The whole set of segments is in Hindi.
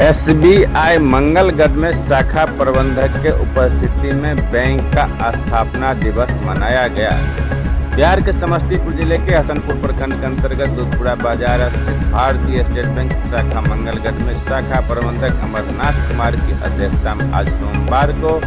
एसबीआई मंगलगढ़ में शाखा प्रबंधक के उपस्थिति में बैंक का स्थापना दिवस मनाया गया। बिहार के समस्तीपुर जिले के हसनपुर प्रखंड के अंतर्गत दूधपुरा बाजार स्थित भारतीय स्टेट बैंक शाखा मंगलगढ़ में शाखा प्रबंधक अमरनाथ कुमार की अध्यक्षता में आज सोमवार को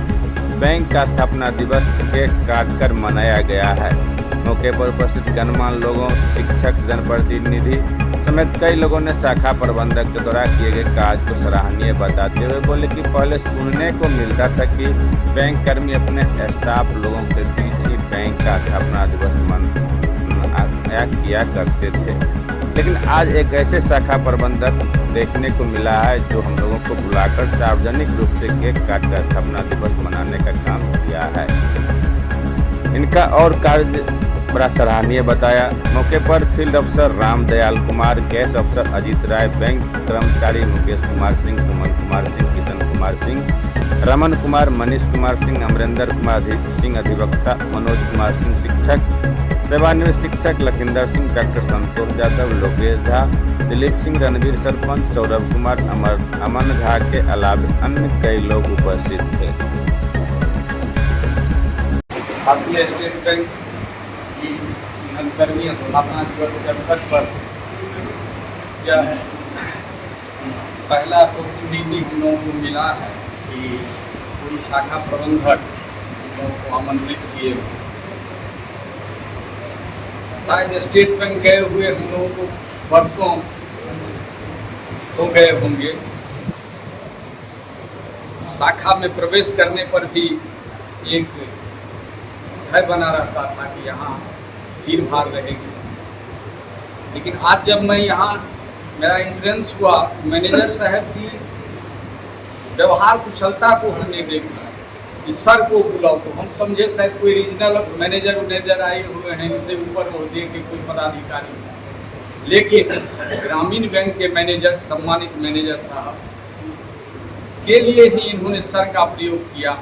बैंक का स्थापना दिवस केक काटकर मनाया गया है। मौके पर उपस्थित गणमान्य लोगों, शिक्षक, जनप्रतिनिधि समेत कई लोगों ने शाखा प्रबंधक के द्वारा किए गए कार्य को सराहनीय बताते हुए बोले कि पहले सुनने को मिलता था कि बैंक कर्मी अपने स्टाफ लोगों के बीच ही बैंक का स्थापना दिवस मनाया किया करते थे, लेकिन आज एक ऐसे शाखा प्रबंधक देखने को मिला है जो हम लोगों को बुलाकर सार्वजनिक रूप से केक काटकर स्थापना दिवस मनाने का काम किया है। इनका और कार्य बड़ा सराहनीय बताया। मौके पर फील्ड अफसर राम दयाल कुमार, गैस अफसर अजीत राय, बैंक कर्मचारी मुकेश कुमार सिंह, सुमन कुमार सिंह, किशन कुमार सिंह, रमन कुमार, मनीष कुमार सिंह, अमरेंद्र कुमार सिंह अधिवक्ता, मनोज कुमार सिंह शिक्षक, सेवानिवृत्त शिक्षक लखिंदर सिंह, डॉक्टर संतोष यादव, लोकेश झा, दिलीप सिंह, रणवीर सरपंच, सौरभ कुमार, अमन झा के अलावा अन्य कई लोग उपस्थित थे। भारतीय स्टेट बैंक की 69वीं स्थापना दिवस के अवसर पर यह पहला अपॉर्चुनिटी हम लोगों को मिला है कि कोई शाखा प्रबंधक हम लोगों को आमंत्रित किए। शायद स्टेट बैंक गए हुए हम लोगों को वर्षों हो गए होंगे। शाखा में प्रवेश करने पर भी एक भय बना रहता था कि यहाँ भीड़ भाड़ रहेगी, लेकिन आज जब मैं यहाँ मेरा एंट्रेंस हुआ, मैनेजर साहब की व्यवहार कुशलता को हमने देखा कि सर को बुलाओ, तो हम समझे शायद कोई रीजनल मैनेजर आए हुए हैं, इनसे ऊपर ओहदे के कोई पदाधिकारी, लेकिन ग्रामीण बैंक के मैनेजर, सम्मानित मैनेजर साहब के लिए ही इन्होंने सर का प्रयोग किया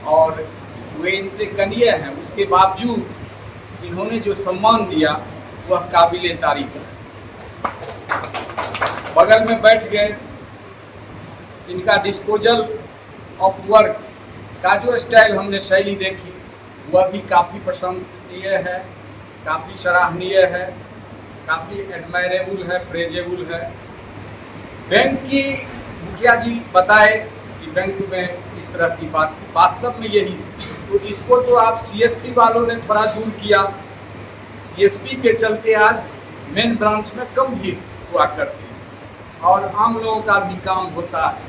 और वे इनसे कनीय हैं, उसके बावजूद इन्होंने जो सम्मान दिया वह काबिले तारीफ है। बगल में बैठ गए, इनका डिस्पोजल ऑफ वर्क का जो स्टाइल हमने शैली देखी वह भी काफ़ी प्रशंसनीय है, काफ़ी सराहनीय है, काफ़ी एडमायरेबल है, प्रेजेबल है। बैंक की मुखिया जी बताए कि बैंक में इस तरह की बात वास्तव में यही, तो इसको तो आप सीएसपी वालों ने थोड़ा दूर किया। सीएसपी के चलते आज मेन ब्रांच में कम भीड़ हुआ करती है और आम लोगों का भी काम होता है।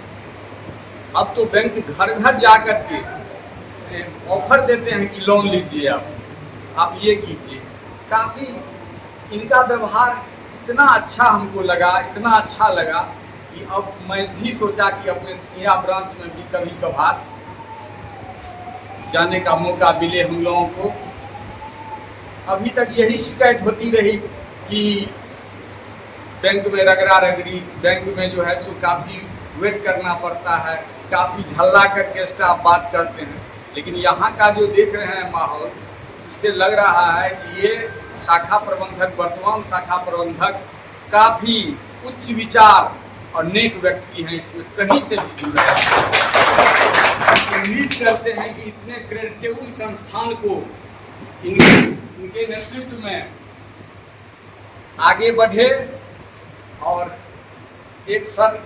अब तो बैंक घर घर जा कर के ऑफर देते हैं कि लोन लीजिए, आप ये कीजिए। काफ़ी इनका व्यवहार इतना अच्छा हमको लगा, इतना अच्छा लगा कि अब मैं भी सोचा कि अपने सिया ब्रांच में भी कभी कभार जाने का मौका मिले हम लोगों को। अभी तक यही शिकायत होती रही कि बैंक में रगड़ा रगड़ी, बैंक में जो है सो काफ़ी वेट करना पड़ता है, काफ़ी झल्ला करके स्टाफ बात करते हैं, लेकिन यहाँ का जो देख रहे हैं माहौल, उससे लग रहा है कि ये शाखा प्रबंधक, वर्तमान शाखा प्रबंधक काफ़ी उच्च विचार और नेक व्यक्ति हैं, इसमें कहीं से भी जुड़ रहे हैं। उम्मीद करते हैं कि इतने क्रेडिटेबल संस्थान को इनके नेतृत्व में आगे बढ़े। और एक सर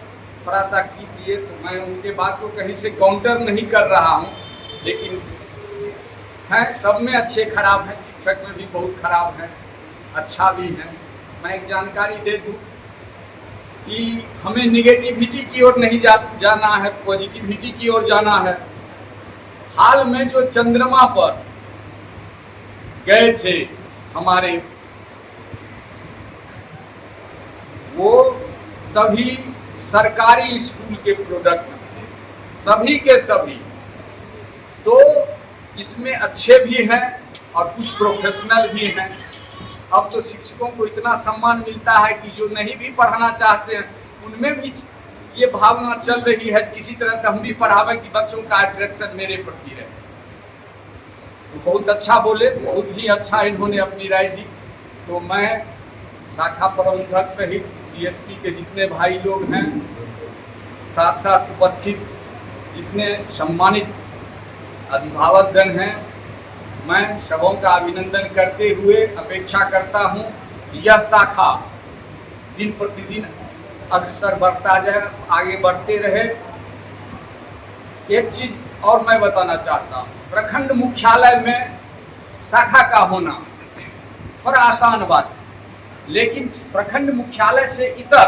थोड़ा सा की दिए, तो मैं उनके बात को कहीं से काउंटर नहीं कर रहा हूँ, लेकिन हैं सब में अच्छे खराब हैं, शिक्षक में भी बहुत खराब हैं, अच्छा भी है। मैं एक जानकारी दे दूँ कि हमें निगेटिविटी की ओर नहीं जाना है, पॉजिटिविटी की ओर जाना है। हाल में जो चंद्रमा पर गए थे हमारे, वो सभी सरकारी स्कूल के प्रोडक्ट थे, सभी के सभी। तो इसमें अच्छे भी हैं और कुछ प्रोफेशनल भी हैं। अब तो शिक्षकों को इतना सम्मान मिलता है कि जो नहीं भी पढ़ाना चाहते हैं उनमें भी ये भावना चल रही है किसी तरह से हम भी पढ़ावें कि बच्चों का अट्रैक्शन मेरे प्रति है। तो बहुत अच्छा बोले, बहुत ही अच्छा इन्होंने अपनी राय दी। तो मैं शाखा प्रबंधक सहित सीएसपी के जितने भाई लोग हैं साथ साथ उपस्थित जितने सम्मानित अभिभावकगण हैं, मैं सबों का अभिनंदन करते हुए अपेक्षा करता हूं कि यह शाखा दिन प्रतिदिन अग्रसर बढ़ता जाए, आगे बढ़ते रहे। एक चीज़ और मैं बताना चाहता हूँ, प्रखंड मुख्यालय में शाखा का होना थोड़ा आसान बात है, लेकिन प्रखंड मुख्यालय से इतर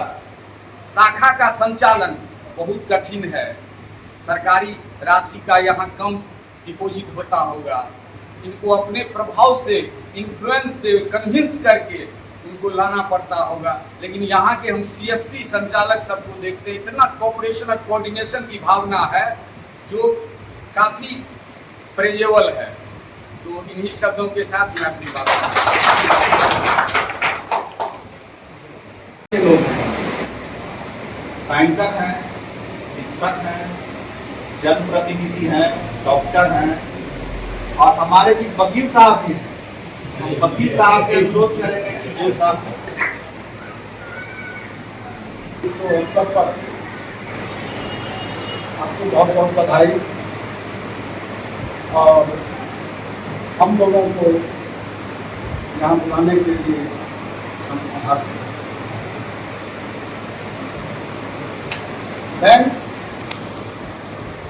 शाखा का संचालन बहुत कठिन है। सरकारी राशि का यहाँ कम डिपॉजिट होता होगा, इनको अपने प्रभाव से, इन्फ्लुएंस से कन्विंस करके उनको लाना पड़ता होगा। लेकिन यहाँ के हम CSP संचालक सबको देखते हैं, इतना कोऑपरेशन और कोऑर्डिनेशन की भावना है जो काफ़ी प्रेजेबल है। तो इन्हीं शब्दों के साथ मैं अपनी बात बैंकर हैं, शिक्षक हैं, जनप्रतिनिधि हैं, डॉक्टर हैं और हमारे भी वकील साहब भी हैं। वकील साहब से अनुरोध करेंगे कि जो साहब इस अवसर पर आपको बहुत बहुत बधाई। और हम लोगों को यहाँ बुलाने के लिए हम आभार हैं। बैंक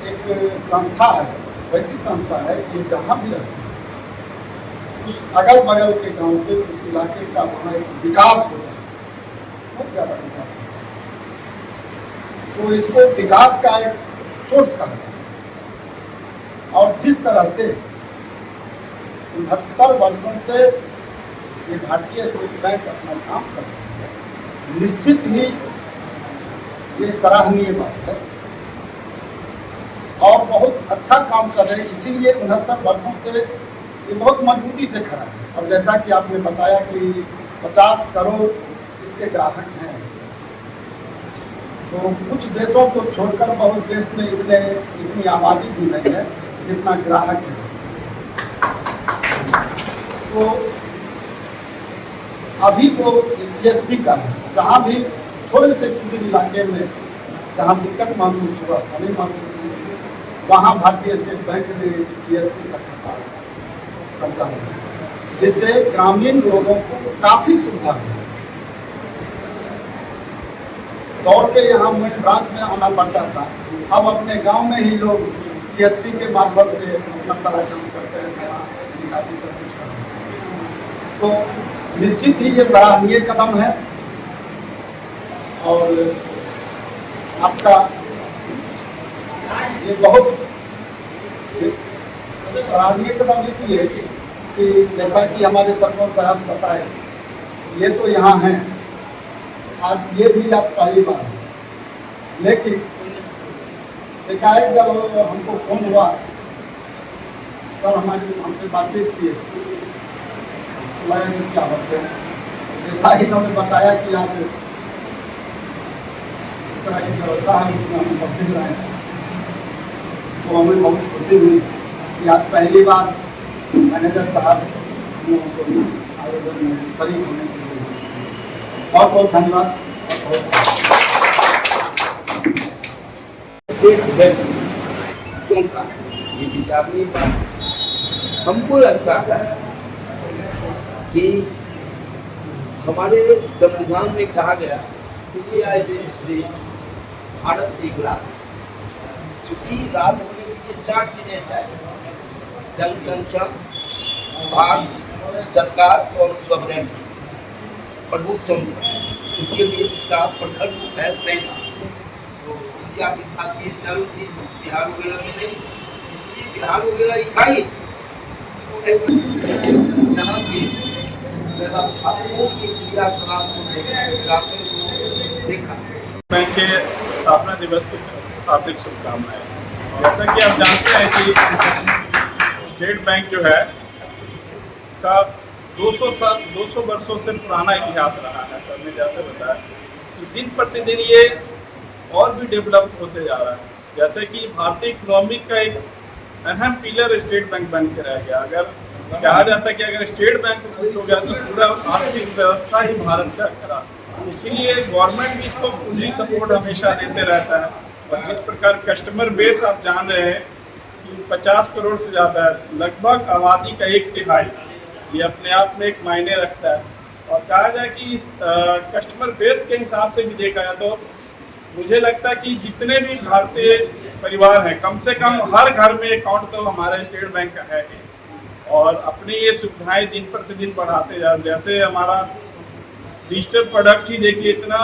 एक संस्था है, वैसी संस्था है कि जहाँ भी रहते हैं उस अगल बगल के गांव के, उस इलाके का वहाँ एक विकास होता है, बहुत ज़्यादा विकास होता है। तो इसको विकास का एक सोर्स कहा है। और जिस तरह से 69 वर्षों से ये भारतीय स्टेट बैंक अपना काम कर रहा है, निश्चित ही ये सराहनीय बात है और बहुत अच्छा काम कर रहे हैं। इसीलिए 69 वर्षों से ये बहुत मजबूती से खड़ा है। और जैसा कि आपने बताया कि 50 करोड़ इसके ग्राहक हैं, तो कुछ देशों को छोड़कर बहुत देश में इतनी आबादी भी नहीं है जितना ग्राहक है। तो अभी तो CSP का है, जहाँ भी थोड़े से सुदूर इलाके में जहाँ दिक्कत महसूस हुआ, कमी महसूस हुई, वहाँ भारतीय स्टेट बैंक ने CSP शाखा का संचालन किया, जिससे ग्रामीण लोगों को काफ़ी सुविधा हुई। दौड़ के यहाँ मेन ब्रांच में आना पड़ता था, अब अपने गांव में ही लोग CSP के मार्फत से अपना सारा काम करते हैं, जहाँ निकासी सब कुछ करते हैं। तो निश्चित ही ये सराहनीय कदम है। और आपका ये बहुत सराहनीय कदम इसलिए कि जैसा कि हमारे सरपंच साहब बताए, ये तो यहाँ हैं, आज ये भी आप पहली बार है, लेकिन शिकायत जब हमको फोन हुआ, सर हमारी हमसे बातचीत की, मैं क्या बोलते हैं, जैसा ही उन्होंने बताया कि आज इस तरह की व्यवस्था है उसमें हम उपस्थित रहे, तो हमें बहुत खुशी हुई कि आज पहली बार मैनेजर साहब आयोजन में शरीक होने के लिए। बहुत बहुत धन्यवाद। ये विचारने पर हमको लगता है कि हमारे संविधान में कहा गया कि भारत एक राज्य, चूंकि राज्य होने के लिए 4 चीजें चाहिए: जनसंख्या, भाग, सरकार और सॉवरेनिटी, प्रभुत्व। इसके लिए इसका प्रखंड है सेना। तो इंडिया की खासियत चारों चीज बिहार वगैरह में नहीं, इसलिए बिहार वगैरह इकाई ऐसे यहाँ की छात्रों की क्रियाकलाप को देखा। बैंक के स्थापना दिवस की हार्दिक शुभकामनाएं। जैसा कि आप जानते हैं कि स्टेट बैंक जो है इसका 200 वर्षों से पुराना इतिहास रहा है। सर ने जैसे बताया कि दिन प्रतिदिन ये और भी डेवलप होते जा रहा है। जैसे कि भारतीय इकोनॉमी का एक अहम पिलर स्टेट बैंक बन के रह गया। अगर कहा जाता है कि अगर स्टेट बैंक कुछ हो गया तो पूरा आर्थिक व्यवस्था ही भारत का खराब। इसीलिए गवर्नमेंट भी इसको फुल्ली सपोर्ट हमेशा देते रहता है। और जिस प्रकार कस्टमर बेस आप जान रहे हैं कि 50 करोड़ से ज़्यादा है, लगभग आबादी का 1/3, ये अपने आप में एक मायने रखता है। और कहा जाए कि इस कस्टमर बेस के हिसाब से भी देखा जाए तो मुझे लगता है कि जितने भी भारतीय परिवार हैं, कम से कम हर घर में अकाउंट तो हमारे स्टेट बैंक का है ही। और अपनी ये सुविधाएं दिन प्रतिदिन बढ़ाते जा रहे हैं। जैसे हमारा डिजिटल प्रोडक्ट ही देखिए, इतना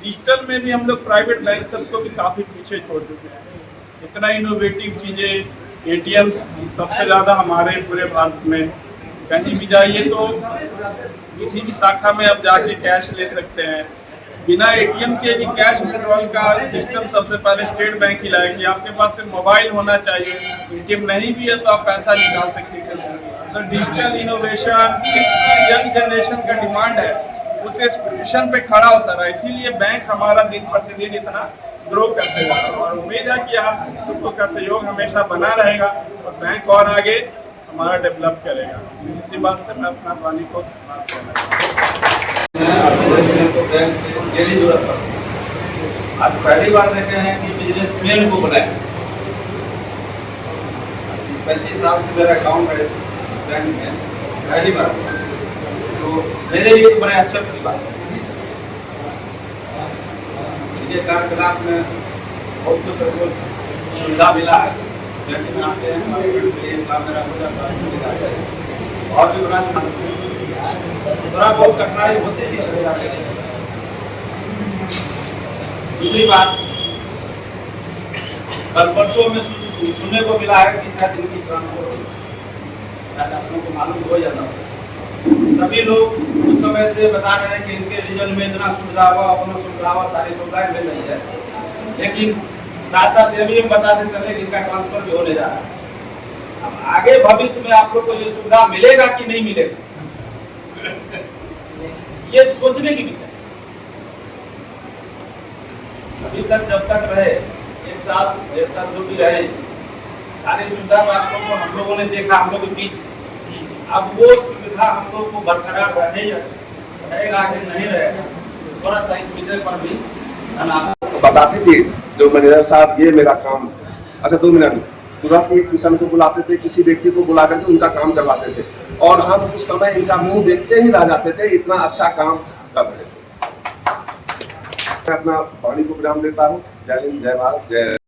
डिजिटल में भी हम लोग प्राइवेट बैंक सबको भी काफ़ी पीछे छोड़ चुके हैं। इतना इनोवेटिव चीज़ें, ATM सबसे ज़्यादा हमारे पूरे भारत में, कहीं भी जाइए तो किसी भी शाखा में आप जाके कैश ले सकते हैं। बिना ATM के भी कैश विड्रॉल का सिस्टम सबसे पहले स्टेट बैंक ही लाया कि आपके पास सिर्फ मोबाइल होना चाहिए, ATM नहीं भी है तो आप पैसा निकाल सकते हैं। तो डिजिटल इनोवेशन, यंग जनरेशन का डिमांड है, उस एक्सप्रेशन पे खड़ा होता रहा, इसीलिए बैंक हमारा दिन प्रतिदिन इतना ग्रो करते जा रहा है। और उम्मीद है कि आप सबको का सहयोग हमेशा बना रहेगा और बैंक और आगे हमारा डेवलप करेगा। इसी बात से मैं अपना वाणी को समाप्त करना तो बैंक से डेली जरूरत पड़ती। आज पहली बार देखे हैं कि बिजनेसमैन को बुलाए। 35 साल से मेरा अकाउंट है बैंक में, पहली बार, तो मेरे लिए तो बड़े आश्चर्य की बात है। इनके कार्यकलाप में बहुत कुछ सुविधा मिला है। बैंक में आते हैं, काम मेरा हो जाता है और भी बना थोड़ा बहुत कठिनाई होती है। दूसरी बात, कल पर्चों में सुनने को मिला है कि शायद इनकी ट्रांसफर हो, शायद आप लोगों को मालूम हो जाता है। सभी लोग उस समय से बता रहे हैं कि इनके रिजल्ट में इतना सुविधा हुआ, अपना सुविधा हुआ, सारी सुविधाएं मिल रही है, लेकिन साथ साथ ये भी हम बताते चले कि इनका ट्रांसफर भी होने जा रहा है। अब आगे भविष्य में आप लोग को ये सुविधा मिलेगा कि नहीं मिलेगा, ये सोचने की विषय। अभी तक जब तक रहे, एक साल जो भी रहे, सारी सुविधा आप लोगों को हम लोगों ने देखा, हम लोग के बीच। अब वो सुविधा हम लोग को बरकरार रहेगा कि नहीं रहेगा, थोड़ा सा इस विषय पर भी बताते थे जो मैनेजर साहब, ये मेरा काम, अच्छा 2 मिनट, तुरंत एक किसान को बुलाते थे, किसी व्यक्ति को बुला करके उनका काम करवाते थे और हम उस समय इनका मुंह देखते ही रह जाते थे, इतना अच्छा काम कर रहे थे। मैं अपना वाणी को विराम देता हूँ। जय हिंद, जय भारत, जय